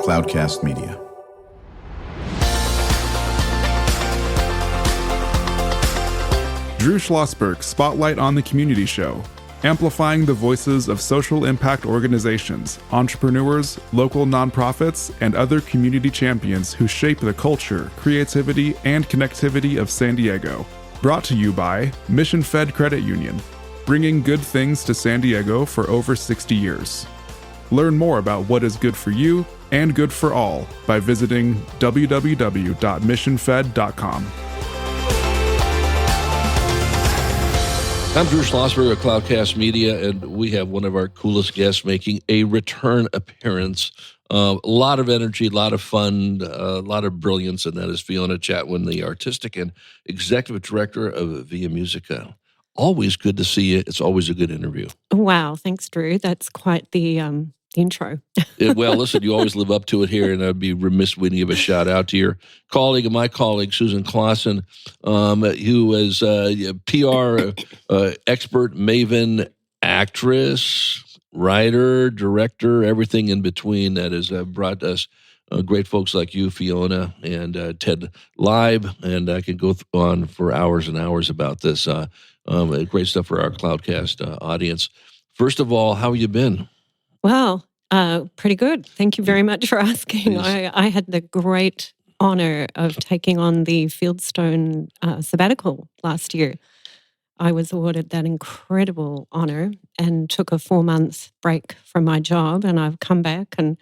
Cloudcast Media. Drew Schlosberg Spotlight on the Community Show, amplifying the voices of social impact organizations, entrepreneurs, local nonprofits, and other community champions who shape the culture, creativity, and connectivity of San Diego. Brought to you by Mission Fed Credit Union, bringing good things to San Diego for over 60 years. Learn more about what is good for you and good for all by visiting www.missionfed.com. I'm Drew Schlosberg of Cloudcast Media, and we have one of our coolest guests making a return appearance. A lot of energy, a lot of fun, a lot of brilliance, and that is Fiona Chatwin, the artistic and executive director of Via Musica. Always good to see you. It's always a good interview. Wow, thanks, Drew. That's quite the intro. Well, listen, you always live up to it here, and I'd be remiss when you give a shout out to your colleague and my colleague, Susan Clausen, who is a PR expert, maven, actress, writer, director, everything in between that has brought us great folks like you, Fiona, and Ted Live, and I could go on for hours and hours about this. Great stuff for our Cloudcast audience. First of all, how have you been? Well, pretty good. Thank you very much for asking. Yes. I had the great honor of taking on the Fieldstone sabbatical last year. I was awarded that incredible honor and took a 4-month break from my job, and I've come back and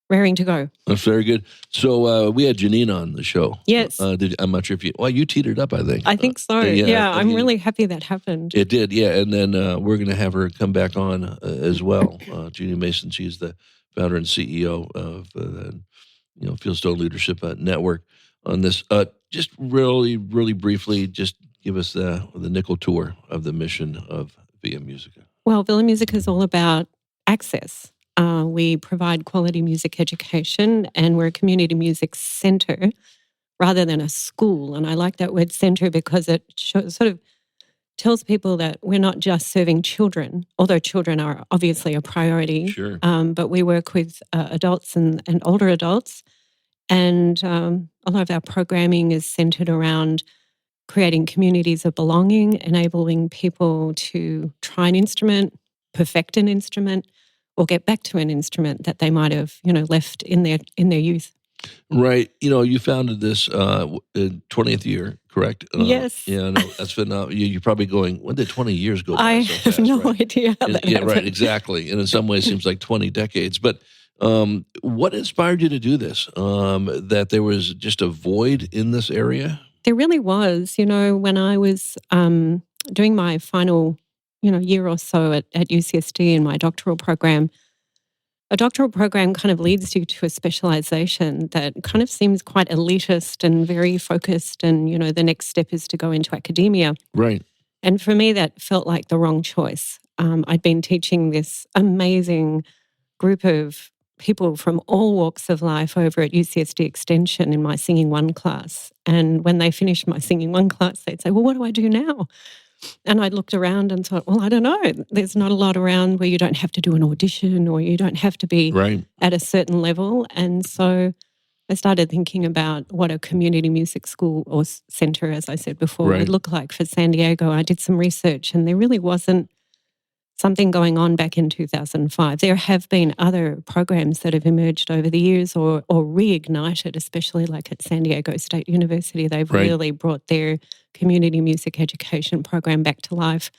raring to go. That's very good. So we had Janine on the show. Yes. I'm not sure if you teetered up, I think. I think so. Yeah, I'm really happy that happened. It did, yeah. And then we're going to have her come back on as well. Jeannie Mason, she's the founder and CEO of Fieldstone Leadership Network on this. Just really, really briefly, just give us the nickel tour of the mission of Via Musica. Well, Via Musica is all about access. We provide quality music education, and we're a community music center rather than a school. And I like that word center because it sort of tells people that we're not just serving children, although children are obviously a priority. Sure. But we work with adults and older adults. And a lot of our programming is centered around creating communities of belonging, enabling people to try an instrument, perfect an instrument, or get back to an instrument that they might have, left in their youth. Right. You founded this 20th year, correct? Yes. Yeah, no, that's been, you're probably going, when did 20 years go by? I so have fast, no right? idea how that happened. Right, exactly. And in some ways, it seems like 20 decades. But what inspired you to do this? That there was just a void in this area? There really was. When I was doing my final year or so at UCSD in my doctoral program, a doctoral program kind of leads you to a specialization that kind of seems quite elitist and very focused, and, the next step is to go into academia. Right. And for me, that felt like the wrong choice. I'd been teaching this amazing group of people from all walks of life over at UCSD Extension in my Singing One class. And when they finished my Singing One class, they'd say, well, what do I do now? And I looked around and thought, well, I don't know. There's not a lot around where you don't have to do an audition or you don't have to be at a certain level. And so I started thinking about what a community music school or center, as I said before, would look like for San Diego. I did some research and there really wasn't something going on back in 2005. There have been other programs that have emerged over the years or reignited, especially like at San Diego State University. They've really brought their community music education program back to life.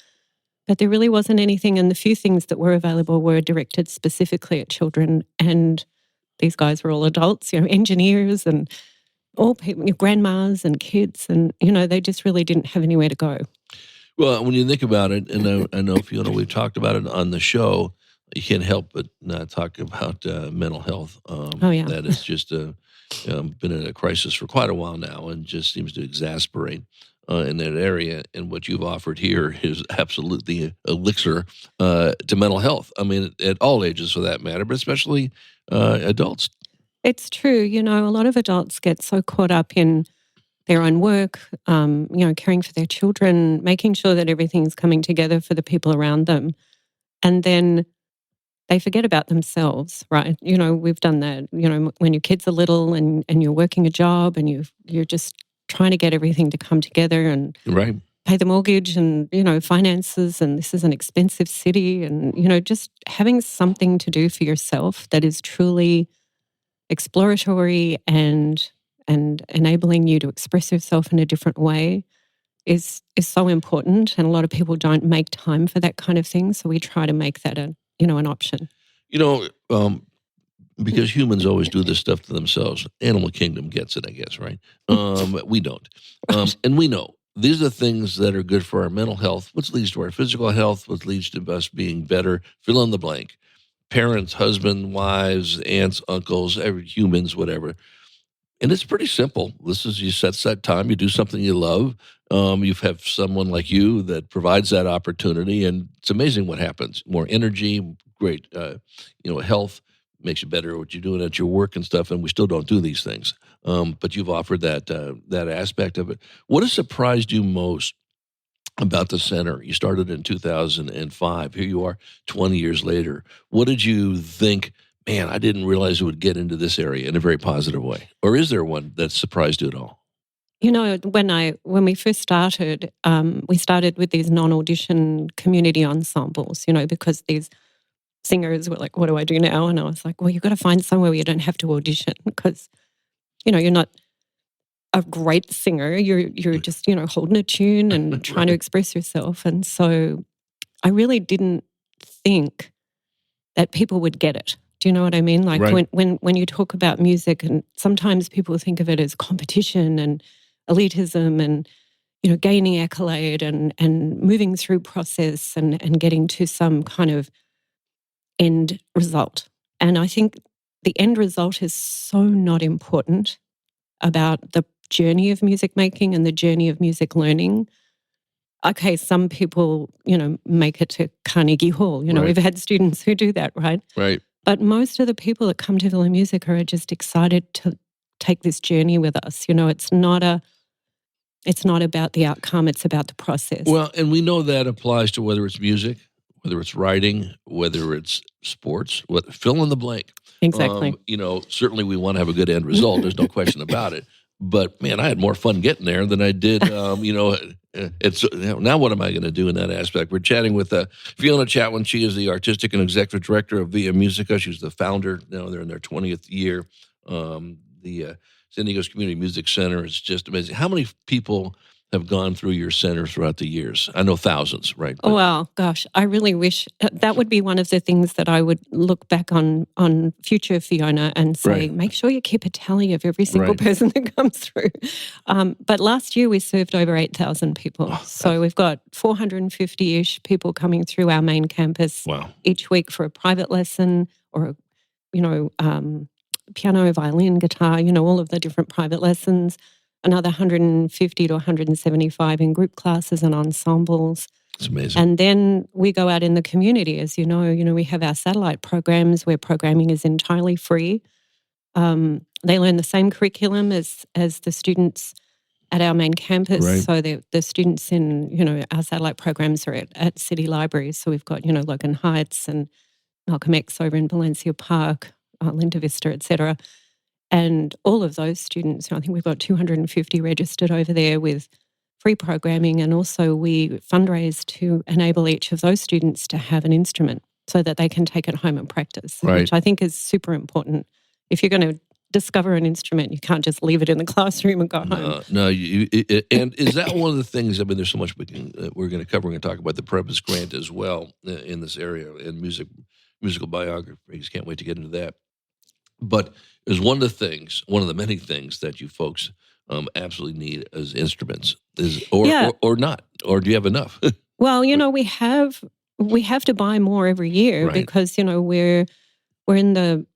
But there really wasn't anything, and the few things that were available were directed specifically at children. And these guys were all adults, engineers and all people, grandmas and kids, and, they just really didn't have anywhere to go. Well, when you think about it, and I know, Fiona, we've talked about it on the show, you can't help but not talk about mental health. That has just been in a crisis for quite a while now and just seems to exasperate in that area. And what you've offered here is absolutely elixir to mental health. I mean, at all ages for that matter, but especially adults. It's true. A lot of adults get so caught up in their own work, caring for their children, making sure that everything's coming together for the people around them. And then they forget about themselves, right? We've done that. When your kids are little and you're working a job and you're just trying to get everything to come together and Right. pay the mortgage and, finances, and this is an expensive city, and, just having something to do for yourself that is truly exploratory and enabling you to express yourself in a different way is so important. And a lot of people don't make time for that kind of thing. So we try to make that an option. Because humans always do this stuff to themselves. Animal kingdom gets it, I guess, right? We don't. And we know these are things that are good for our mental health, which leads to our physical health, which leads to us being better. Fill in the blank. Parents, husband, wives, aunts, uncles, humans, whatever. And it's pretty simple. You set aside time, you do something you love. You have someone like you that provides that opportunity, and it's amazing what happens. More energy, great, health, makes you better at what you're doing at your work and stuff. And we still don't do these things, but you've offered that aspect of it. What has surprised you most about the center? You started in 2005. Here you are 20 years later. What did you think? Man, I didn't realize it would get into this area in a very positive way. Or is there one that surprised you at all? When we first started, we started with these non-audition community ensembles, because these singers were like, what do I do now? And I was like, well, you've got to find somewhere where you don't have to audition, because, you're not a great singer. You're just, holding a tune and trying to express yourself. And so I really didn't think that people would get it. Do you know what I mean? Like right. when you talk about music, and sometimes people think of it as competition and elitism and, gaining accolade and moving through process and getting to some kind of end result. And I think the end result is so not important about the journey of music making and the journey of music learning. Okay, some people, make it to Carnegie Hall. Right. We've had students who do that, right? Right. But most of the people that come to Villa Musica are just excited to take this journey with us. It's not about the outcome, it's about the process. Well, and we know that applies to whether it's music, whether it's writing, whether it's sports, fill in the blank. Exactly. Certainly we want to have a good end result. There's no question about it. But man, I had more fun getting there than I did. It's now. What am I going to do in that aspect? We're chatting with Fiona Chatwin. She is the artistic and executive director of Villa Musica. She's the founder. Now they're in their 20th year. The San Diego's Community Music Center is just amazing. How many people have gone through your center throughout the years? I know thousands, right? But, well, gosh, I really wish that would be one of the things that I would look back on future Fiona and say, right. Make sure you keep a tally of every single person that comes through. But last year we served over 8,000 people. So we've got 450-ish people coming through our main campus each week for a private lesson or, piano, violin, guitar, all of the different private lessons. Another 150 to 175 in group classes and ensembles. It's amazing. And then we go out in the community, as you know, we have our satellite programs where programming is entirely free. They learn the same curriculum as the students at our main campus. Right. So the students in, our satellite programs are at city libraries. So we've got, Logan Heights and Malcolm X over in Valencia Park, Linda Vista, et cetera. And all of those students, I think we've got 250 registered over there with free programming, and also we fundraise to enable each of those students to have an instrument so that they can take it home and practice, which I think is super important. If you're going to discover an instrument, you can't just leave it in the classroom and go home. No. And is that one of the things, there's so much we're going to cover. We're going to talk about the Prebys Grant as well in this area, and musical biographies. Can't wait to get into that. But is one of the many things that you folks absolutely need as instruments, or not, or do you have enough? Well, we have to buy more every year because we're in the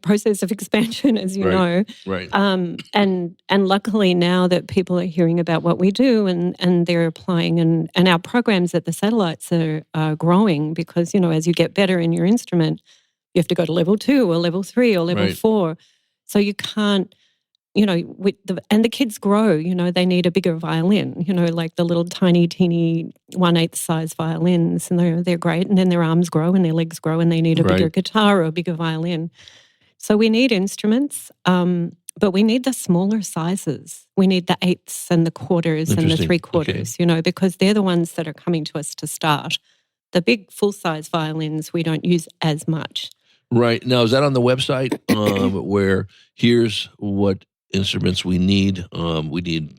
process of expansion, as you know. Right. And luckily now that people are hearing about what we do and they're applying, and our programs at the satellites are growing because as you get better in your instrument, you have to go to level 2 or level 3 or level 4. So you can't and the kids grow, they need a bigger violin, like the little tiny, teeny 1/8 size violins, and they're great. And then their arms grow and their legs grow and they need a bigger guitar or a bigger violin. So we need instruments, but we need the smaller sizes. We need the 8ths and the quarters and the 3/4, because they're the ones that are coming to us to start. The big full-size violins we don't use as much. Right. Now, is that on the website where here's what instruments we need? We need,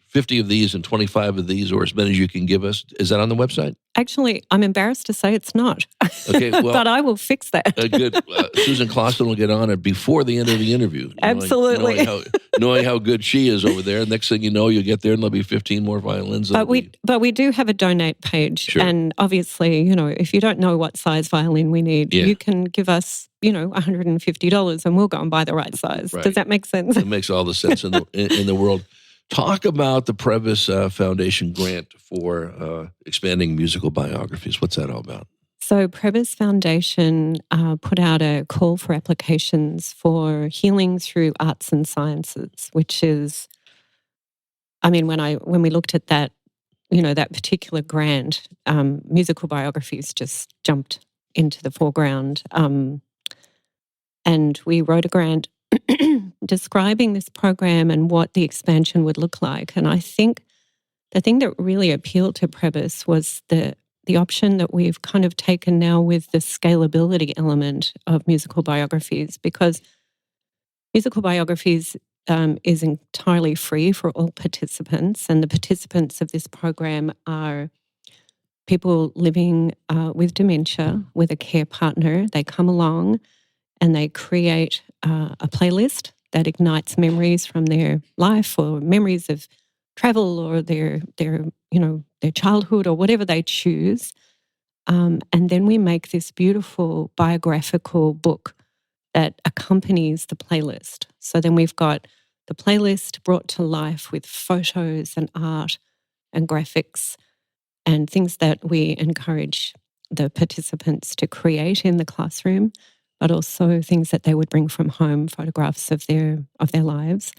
50 of these and 25 of these, or as many as you can give us. Is that on the website? Actually, I'm embarrassed to say it's not. Okay, well, but I will fix that. Good. Susan Clausen will get on it before the end of the interview. Absolutely. Knowing how good she is over there. Next thing you know, you'll get there and there'll be 15 more violins. But we do have a donate page. Sure. And obviously, if you don't know what size violin we need, you can give us, $150 and we'll go and buy the right size. Right. Does that make sense? It makes all the sense in the world. Talk about the Prebys Foundation Grant for expanding musical biographies. What's that all about? So Prebys Foundation put out a call for applications for healing through arts and sciences, which is, when we looked at that, that particular grant, musical biographies just jumped into the foreground. And we wrote a grant describing this program and what the expansion would look like. And I think the thing that really appealed to Prebys was the option that we've kind of taken now with the scalability element of musical biographies, because musical biographies is entirely free for all participants. And the participants of this program are people living with dementia, with a care partner. They come along and they create a playlist that ignites memories from their life or memories of travel or their childhood or whatever they choose. And then we make this beautiful biographical book that accompanies the playlist. So then we've got the playlist brought to life with photos and art and graphics and things that we encourage the participants to create in the classroom, but also things that they would bring from home, photographs of their lives.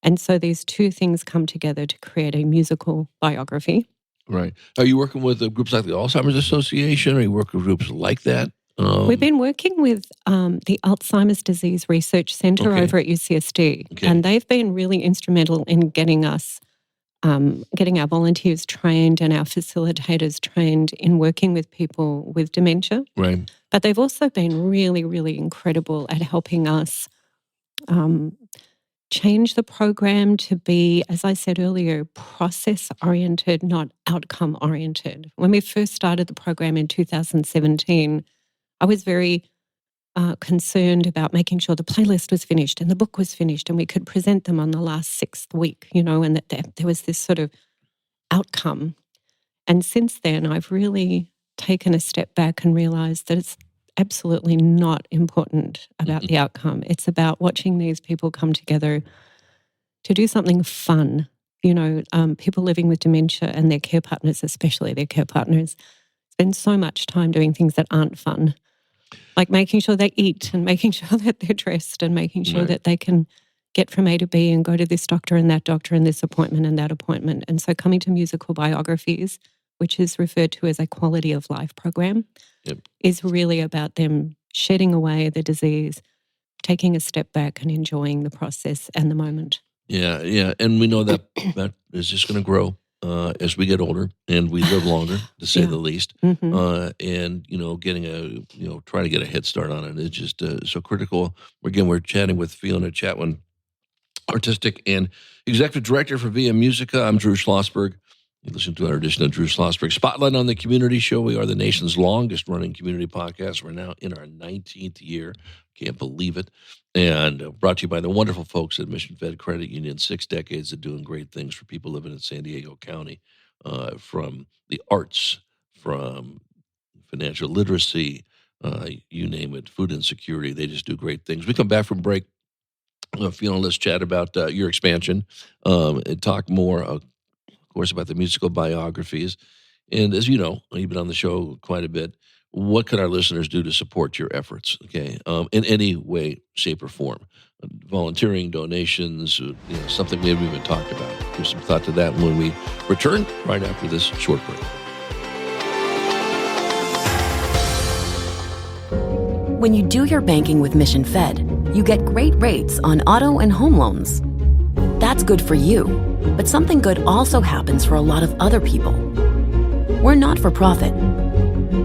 And so these two things come together to create a musical biography. Right. Are you working with groups like the Alzheimer's Association? Are you working with groups like that? We've been working with the Alzheimer's Disease Research Centre over at UCSD, and they've been really instrumental in getting us, getting our volunteers trained and our facilitators trained in working with people with dementia. Right. But they've also been really, really incredible at helping us change the program to be, as I said earlier, process-oriented, not outcome-oriented. When we first started the program in 2017, I was very concerned about making sure the playlist was finished and the book was finished and we could present them on the last 6th week, and that there was this sort of outcome. And since then, I've really taken a step back and realised that it's absolutely not important about the outcome. It's about watching these people come together to do something fun. People living with dementia and their care partners, especially their care partners, spend so much time doing things that aren't fun, like making sure they eat and making sure that they're dressed and making sure that they can get from A to B and go to this doctor and this appointment and that appointment. And so coming to musical biographies, which is referred to as a quality of life program, is really about them shedding away the disease, taking a step back and enjoying the process and the moment. Yeah. And we know that is just going to grow as we get older and we live longer, to say the least. Mm-hmm. And, trying to get a head start on it is just so critical. Again, we're chatting with Fiona Chatwin, Artistic and Executive Director for Via Musica. I'm Drew Schlosberg. You listen to our edition of Drew Schlosberg Spotlight on the Community Show. We are the nation's longest running community podcast. We're now in our 19th year. Can't believe it. And brought to you by the wonderful folks at Mission Fed Credit Union. 6 decades of doing great things for people living in San Diego County, from the arts, from financial literacy, you name it, food insecurity. They just do great things. We come back from break. Fiona, let's chat about your expansion and talk more, of course, about the musical biographies. And as you know, you've been on the show quite a bit. what can our listeners do to support your efforts? Okay, in any way, shape, or form, volunteering, donations, something we haven't even talked about. Give some thought to that when we return right after this short break. When you do your banking with Mission Fed, you get great rates on auto and home loans. That's good for you, but something good also happens for a lot of other people. We're not for profit,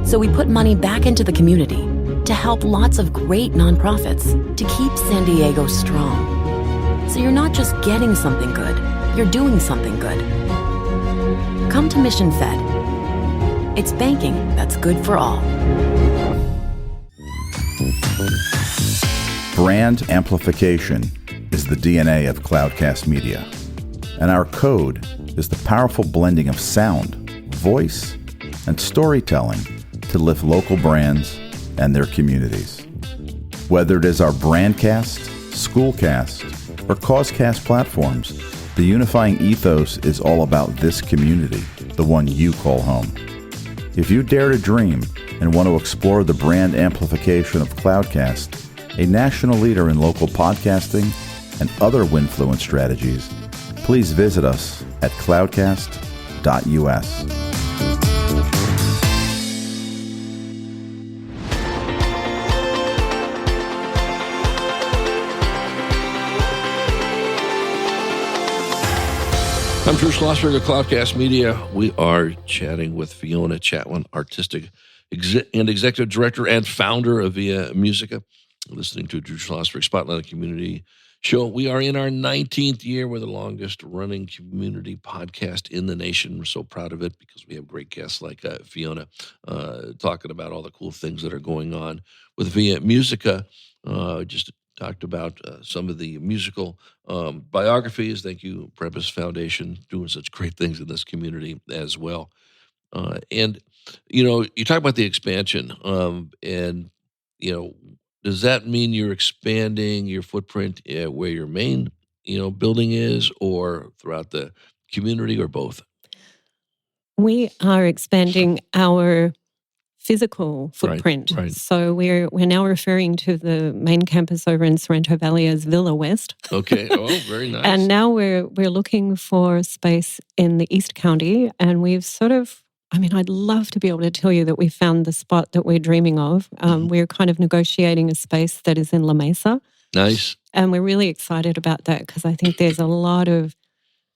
so we put money back into the community to help lots of great nonprofits to keep San Diego strong. So you're not just getting something good, you're doing something good. Come to Mission Fed. It's banking that's good for all. Brand amplification is the DNA of Cloudcast Media, and our code is the powerful blending of sound, voice, and storytelling to lift local brands and their communities. Whether it is our Brandcast, Schoolcast, or Causecast platforms, the unifying ethos is all about this community, the one you call home. If you dare to dream and want to explore the brand amplification of Cloudcast, a national leader in local podcasting and other Winfluence strategies, please visit us at cloudcast.us. I'm Drew Schlosberg of Cloudcast Media. We are chatting with Fiona Chatwin, artistic and executive director and founder of Via Musica. Listening to Drew Schlosberg Spotlight on Community show. We are in our 19th year. We're the longest running community podcast in the nation. We're so proud of it because we have great guests like Fiona talking about all the cool things that are going on with Via Musica. Just talked about some of the musical biographies. Thank you, Prebys Foundation, doing such great things in this community as well. And, you talk about the expansion does that mean you're expanding your footprint where your main, building is, or throughout the community, or both? We are expanding our physical footprint. Right. So we're now referring to the main campus over in Sorrento Valley as Villa West. Okay. Oh, very nice. And now we're looking for space in the East County, and we've I'd love to be able to tell you that we found the spot that we're dreaming of. We're kind of negotiating a space that is in La Mesa. Nice. And we're really excited about that because I think there's a lot of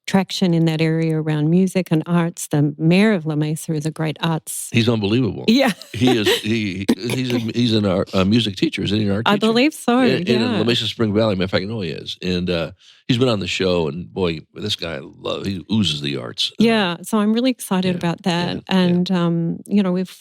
traction in that area around music and arts. The mayor of La Mesa is a great arts. He's unbelievable. Yeah. He is. He's an art music teacher. Isn't he an art teacher? I believe so. In La Mesa Spring Valley. Matter of fact, I know he is. And he's been on the show, and boy, this guy, he oozes the arts. Yeah. So I'm really excited about that. And,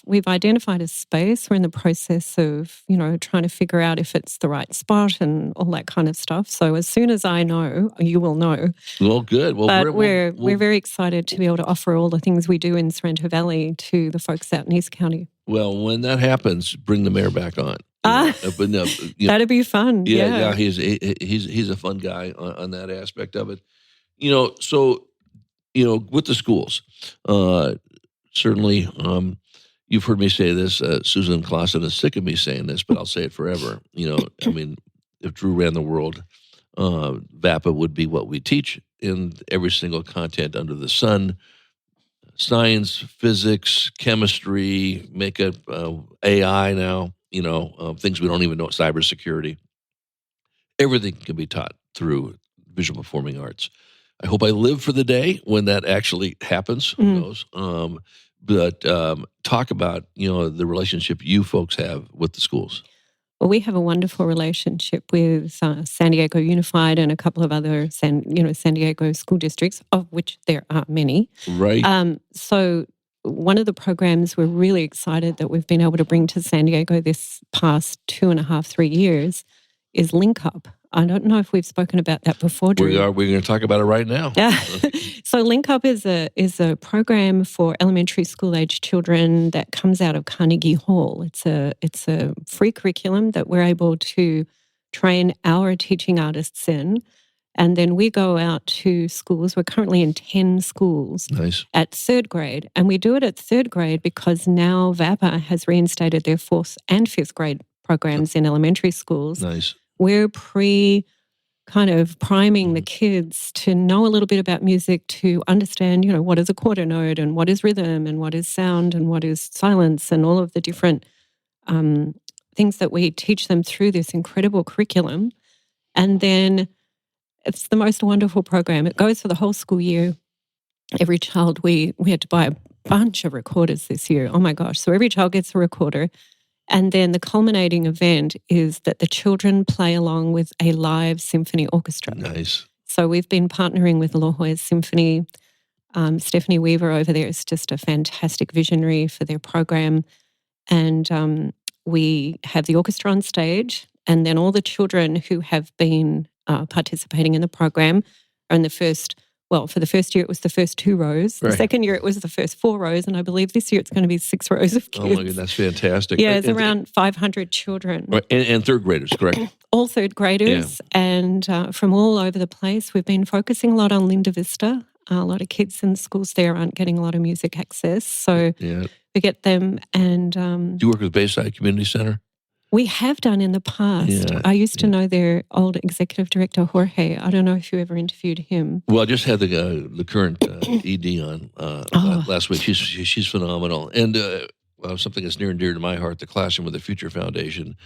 we've identified a space. We're in the process of, trying to figure out if it's the right spot and all that kind of stuff. So as soon as I know, you will know. Well, good. Well, but we're very excited to be able to offer all the things we do in Sorrento Valley to the folks out in East County. Well, when that happens, bring the mayor back on. That'd be fun. Yeah. He's a fun guy on that aspect of it. So with the schools, certainly, you've heard me say this. Susan Clausen is sick of me saying this, but I'll say it forever. If Drew ran the world, VAPA would be what we teach in every single content under the sun. Science, physics, chemistry, makeup, AI now, things we don't even know, cybersecurity. Everything can be taught through visual performing arts. I hope I live for the day when that actually happens. Who knows? But talk about, the relationship you folks have with the schools. Well, we have a wonderful relationship with San Diego Unified and a couple of other San Diego school districts, of which there are many. Right. So one of the programs we're really excited that we've been able to bring to San Diego this past 2.5, 3 years is Link Up. I don't know if we've spoken about that before, Drew. We're going to talk about it right now. Yeah. So Link Up is a program for elementary school age children that comes out of Carnegie Hall. It's a free curriculum that we're able to train our teaching artists in, And then we go out to schools. We're currently in 10 schools Nice. at 3rd grade. And we do it at 3rd grade because now VAPA has reinstated their 4th and 5th grade programs in elementary schools. Nice. We're kind of priming the kids to know a little bit about music, to understand, what is a quarter note and what is rhythm and what is sound and what is silence and all of the different things that we teach them through this incredible curriculum. And then it's the most wonderful program. It goes for the whole school year. Every child, we had to buy a bunch of recorders this year. Oh my gosh. So every child gets a recorder. And then the culminating event is that the children play along with a live symphony orchestra. Nice. So we've been partnering with the La Jolla Symphony. Stephanie Weaver over there is just a fantastic visionary for their program. And we have the orchestra on stage, and then all the children who have been participating in the program are in the first, for the first year it was the first 2 rows. Right. The second year it was the first 4 rows, and I believe this year it's going to be 6 rows of kids. Oh my God, that's fantastic. Yeah, it's around 500 children. Right. And 3rd graders, correct? All 3rd graders, and from all over the place. We've been focusing a lot on Linda Vista. A lot of kids in schools there aren't getting a lot of music access, so we get them. And do you work with Bayside Community Center? We have done in the past. Yeah, I used to know their old executive director, Jorge. I don't know if you ever interviewed him. Well, I just had the current ED on last week. She's phenomenal. And something that's near and dear to my heart, the Classroom with the Future Foundation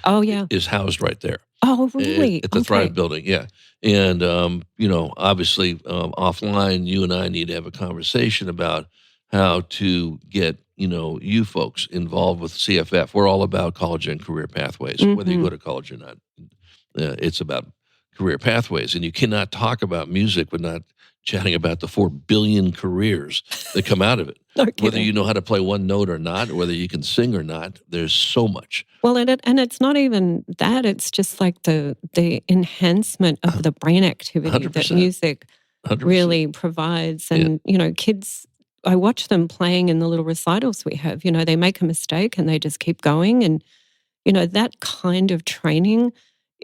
is housed right there. Oh, really? At the Thrive building, yeah. And, obviously offline, you and I need to have a conversation about how to get you folks involved with CFF. We're all about college and career pathways, whether you go to college or not. It's about career pathways. And you cannot talk about music without chatting about the 4 billion careers that come out of it. Whether you know how to play one note or not, or whether you can sing or not, there's so much. Well, and it's not even that. It's just like the enhancement of the brain activity 100%. that music 100%. really provides. And, kids, I watch them playing in the little recitals we have. They make a mistake and they just keep going. And, that kind of training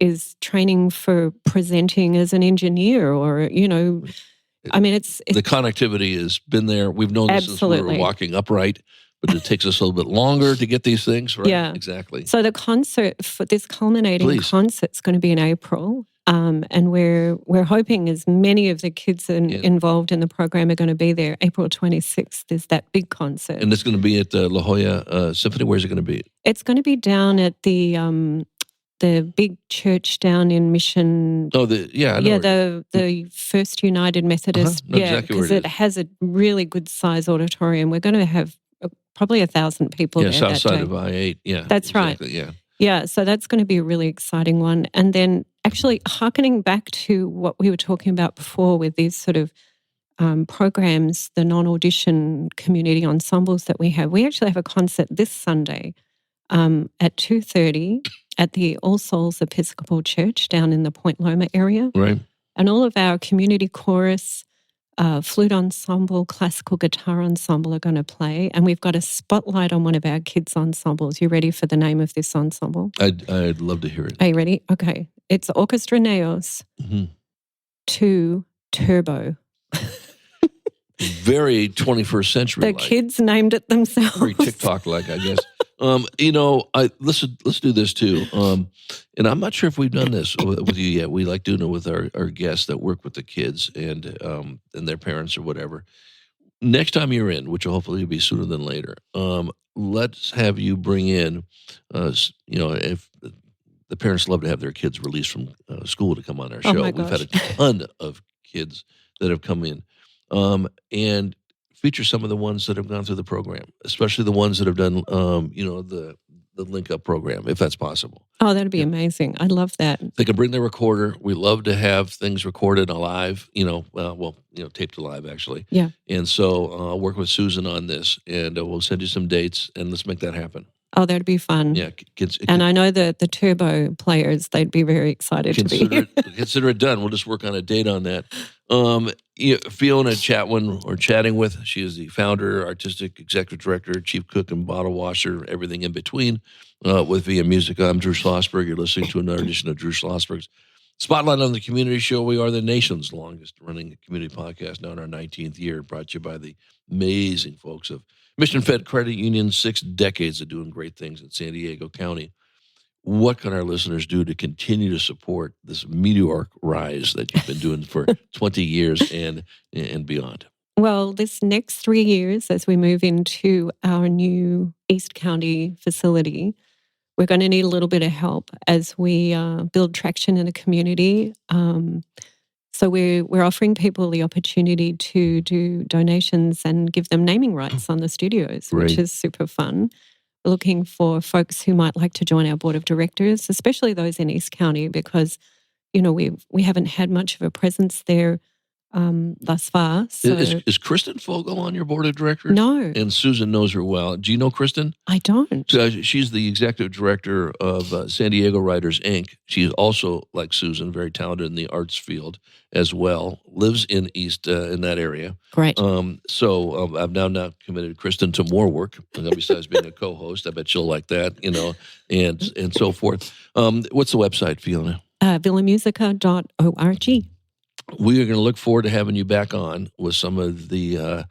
is training for presenting as an engineer or, I mean, it's the connectivity has been there. We've known this since we were walking upright, but it takes us a little bit longer to get these things right. Yeah, exactly. So the concert for this culminating concert is going to be in April, and we're hoping as many of the kids involved in the program are going to be there. April 26th is that big concert, and it's going to be at the La Jolla Symphony. Where's it going to be? It's going to be down at the big church down in Mission. Oh, the First United Methodist. Exactly, because it has a really good size auditorium. We're going to have probably 1,000 people there. South that side day. of I-8. Yeah, that's exactly, right. Yeah. So that's going to be a really exciting one. And then actually hearkening back to what we were talking about before with these sort of programs, the non-audition community ensembles that we have. We actually have a concert this Sunday at 2:30 at the All Souls Episcopal Church down in the Point Loma area. Right. And all of our community chorus, flute ensemble, classical guitar ensemble are going to play. And we've got a spotlight on one of our kids' ensembles. You ready for the name of this ensemble? I'd love to hear it. Are you ready? Okay. It's Orchestra Neos 2 Turbo. Very 21st century. The kids named it themselves. Very TikTok-like, I guess. Let's do this too. And I'm not sure if we've done this with you yet. We like doing it with our guests that work with the kids and their parents or whatever. Next time you're in, which will hopefully be sooner than later, let's have you bring in, if the parents love to have their kids released from school to come on our show. We've had a ton of kids that have come in. And feature some of the ones that have gone through the program, especially the ones that have done, the Link Up program, if that's possible. Oh, that'd be amazing. I love that. They can bring their recorder. We love to have things recorded alive, taped alive, actually. Yeah. And so I'll work with Susan on this, and we'll send you some dates, and let's make that happen. Oh, that'd be fun. Yeah. And I know that the turbo players, they'd be very excited to be here. Consider it done. We'll just work on a date on that. Fiona Chatwin, we're chatting with. She is the founder, artistic executive director, chief cook, and bottle washer, everything in between with Via Musica. I'm Drew Schlosberg. You're listening to another edition of Drew Schlosberg's Spotlight on the Community Show. We are the nation's longest running community podcast, now in our 19th year, brought to you by the amazing folks of Mission Fed Credit Union, 6 decades of doing great things in San Diego County. What can our listeners do to continue to support this meteoric rise that you've been doing for 20 years and beyond? Well, this next 3 years, as we move into our new East County facility, we're going to need a little bit of help as we build traction in the community. So we're offering people the opportunity to do donations and give them naming rights on the studios, which is super fun. We're looking for folks who might like to join our board of directors, especially those in East County, because we haven't had much of a presence there thus far. So. Is Kristen Fogel on your board of directors? No. And Susan knows her well. Do you know Kristen? I don't. She's the executive director of San Diego Writers, Inc. She's also, like Susan, very talented in the arts field as well. Lives in East, in that area. Great. So I've now committed Kristen to more work, besides being a co-host. I bet she'll like that, and so forth. What's the website, Fiona? villamusica.org. We are going to look forward to having you back on with some of the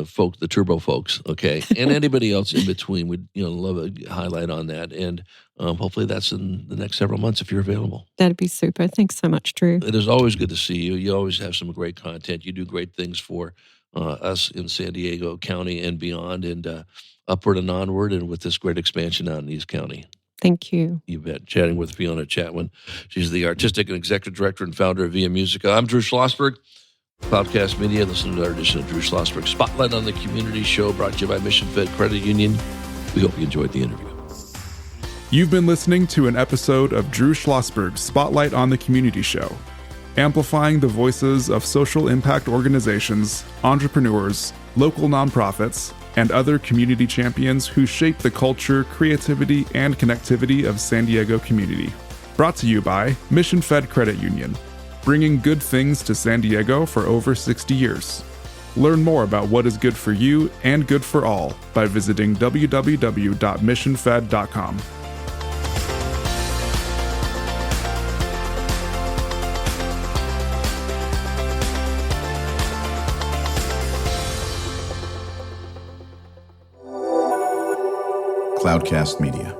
folk, the Turbo folks, okay, and anybody else in between. We'd love a highlight on that, and hopefully that's in the next several months if you're available. That'd be super. Thanks so much, Drew. It is always good to see you. You always have some great content. You do great things for us in San Diego County and beyond, and upward and onward, and with this great expansion out in East County. Thank you. You bet. Chatting with Fiona Chatwin. She's the artistic and executive director and founder of Via Musica. I'm Drew Schlosberg, Cloudcast Media. Listen to our edition of Drew Schlosberg Spotlight on the Community Show, brought to you by Mission Fed Credit Union. We hope you enjoyed the interview. You've been listening to an episode of Drew Schlosberg Spotlight on the Community Show, amplifying the voices of social impact organizations, entrepreneurs, local nonprofits, and other community champions who shape the culture, creativity, and connectivity of San Diego community. Brought to you by Mission Fed Credit Union, bringing good things to San Diego for over 60 years. Learn more about what is good for you and good for all by visiting www.missionfed.com. Cloudcast Media.